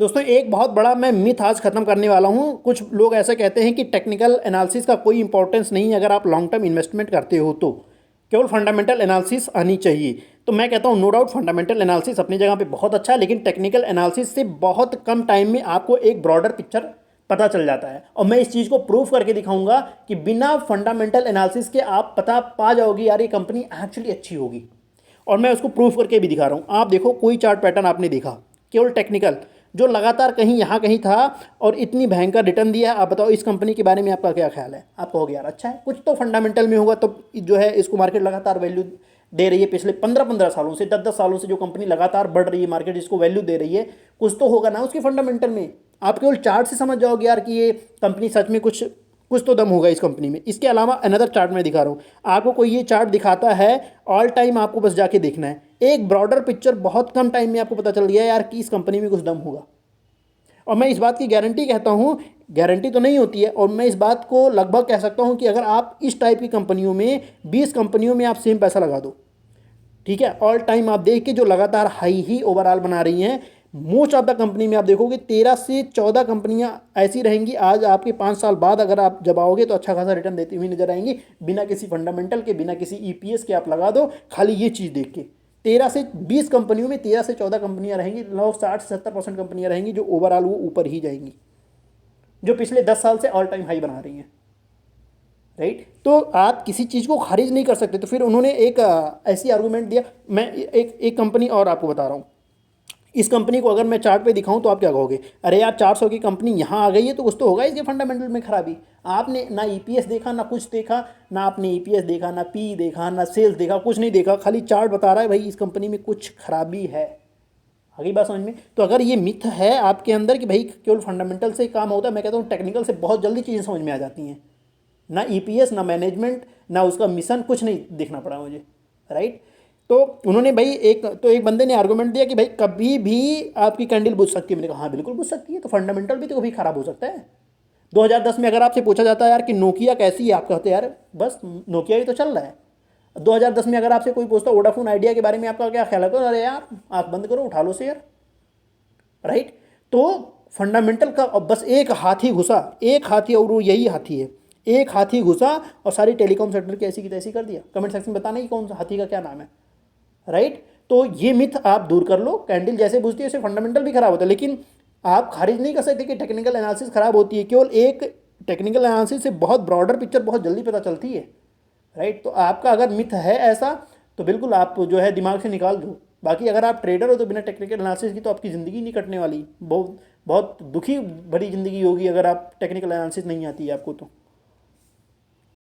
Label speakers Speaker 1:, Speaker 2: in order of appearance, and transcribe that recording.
Speaker 1: दोस्तों एक बहुत बड़ा मैं मिथ आज खत्म करने वाला हूँ। कुछ लोग ऐसा कहते हैं कि टेक्निकल एनालिसिस का कोई इंपॉर्टेंस नहीं है अगर आप लॉन्ग टर्म इन्वेस्टमेंट करते हो तो केवल फंडामेंटल एनालिसिस आनी चाहिए। तो मैं कहता हूँ नो डाउट फंडामेंटल एनालिसिस अपनी जगह पे बहुत अच्छा है, लेकिन टेक्निकल एनालिसिस से बहुत कम टाइम में आपको एक ब्रॉडर पिक्चर पता चल जाता है। और मैं इस चीज़ को प्रूव करके दिखाऊंगा कि बिना फंडामेंटल एनालिसिस के आप पता पा जाओगे यार ये कंपनी एक्चुअली अच्छी होगी। और मैं उसको प्रूफ करके भी दिखा रहा हूँ। आप देखो कोई चार्ट पैटर्न आपने देखा केवल टेक्निकल जो लगातार कहीं यहाँ कहीं था और इतनी भयंकर रिटर्न दिया है, आप बताओ इस कंपनी के बारे में आपका क्या ख्याल है? आप कहोगे यार अच्छा है, कुछ तो फंडामेंटल में होगा तो जो है इसको मार्केट लगातार वैल्यू दे रही है। पिछले 15-15 सालों से 10-10 सालों से जो कंपनी लगातार बढ़ रही है, मार्केट इसको वैल्यू दे रही है, कुछ तो होगा ना उसके फंडामेंटल में। आप केवल चार्ट से समझ जाओगे यार कि ये कंपनी सच में कुछ कुछ तो दम होगा इस कंपनी में। इसके अलावा अनदर चार्ट मैं दिखा रहा हूँ आपको, कोई ये चार्ट दिखाता है ऑल टाइम, आपको बस जाके देखना है। एक ब्रॉडर पिक्चर बहुत कम टाइम में आपको पता चल गया यार कि इस कंपनी में कुछ दम होगा। और मैं इस बात की गारंटी कहता हूँ, गारंटी तो नहीं होती है, और मैं इस बात को लगभग कह सकता हूँ कि अगर आप इस टाइप की कंपनियों में 20 कंपनियों में आप सेम पैसा लगा दो, ठीक है, ऑल टाइम आप देख के जो लगातार हाई ही ओवरऑल बना रही हैं, मोस्ट ऑफ द कंपनी में आप देखोगे 13 से 14 कंपनियां ऐसी रहेंगी आज आपके 5 साल बाद अगर आप जब आओगे तो अच्छा खासा रिटर्न देती हुई नजर आएंगी, बिना किसी फंडामेंटल के, बिना किसी ईपीएस के। आप लगा दो खाली ये चीज़ देख के, 13 से 20 कंपनियों में 13 से 14 कंपनियां रहेंगी, लगभग 60 से 70% कंपनियां रहेंगी जो ओवरऑल वो ऊपर ही जाएंगी, जो पिछले 10 साल से ऑल टाइम हाई बना रही हैं। राइट, तो आप किसी चीज़ को खारिज नहीं कर सकते। तो फिर उन्होंने एक ऐसी आर्गूमेंट दिया। मैं एक कंपनी और आपको बता रहा हूँ, इस कंपनी को अगर मैं चार्ट पे दिखाऊं तो आप क्या कहोगे? अरे यार 400 की कंपनी यहाँ आ गई है तो कुछ तो होगा इसके फंडामेंटल में खराबी। आपने ना ईपीएस देखा, ना कुछ देखा, ना आपने ईपीएस देखा, ना पी देखा, ना सेल्स देखा, कुछ नहीं देखा, खाली चार्ट बता रहा है भाई इस कंपनी में कुछ खराबी है। आगे बात समझ में? तो अगर ये मिथ है आपके अंदर कि भाई केवल फंडामेंटल से काम होता है, मैं कहता हूँ टेक्निकल से बहुत जल्दी चीज़ें समझ में आ जाती हैं। ना ईपीएस, ना मैनेजमेंट, ना उसका मिशन, कुछ नहीं देखना पड़ा मुझे। राइट, तो उन्होंने भाई एक बंदे ने आर्गूमेंट दिया कि भाई कभी भी आपकी कैंडल बुझ सकती है। मैंने कहा हाँ बिल्कुल बुझ सकती है, तो फंडामेंटल भी तो कभी खराब हो सकता है। 2010 में अगर आपसे पूछा जाता है यार कि नोकिया कैसी है, आप कहते हैं यार बस नोकिया ही तो चल रहा है। 2010 में अगर आपसे कोई पूछता वोडाफोन आइडिया के बारे में आपका क्या ख्याल है, तो अरे यार आंख बंद करो उठा लो शेयर। राइट, तो फंडामेंटल का अब बस एक हाथी घुसा, एक हाथी, और वो यही हाथी है। एक हाथी घुसा और सारी टेलीकॉम सेक्टर की ऐसी की तैसी कर दिया। कमेंट सेक्शन में बताना कि कौन सा हाथी का क्या नाम है। राइट, तो ये मिथ आप दूर कर लो। कैंडल जैसे बुझती है उससे फंडामेंटल भी खराब होता है, लेकिन आप खारिज नहीं कर सकते कि टेक्निकल एनालिसिस खराब होती है। केवल एक टेक्निकल एनालिसिस से बहुत ब्रॉडर पिक्चर बहुत जल्दी पता चलती है। राइट, तो आपका अगर मिथ है ऐसा तो बिल्कुल आप जो है दिमाग से निकाल दो। बाकी अगर आप ट्रेडर हो तो बिना टेक्निकल एनालिसिस की तो आपकी ज़िंदगी नहीं कटने वाली। बहुत बहुत दुखी भरी ज़िंदगी होगी अगर आप टेक्निकल एनालिसिस नहीं आती है आपको तो।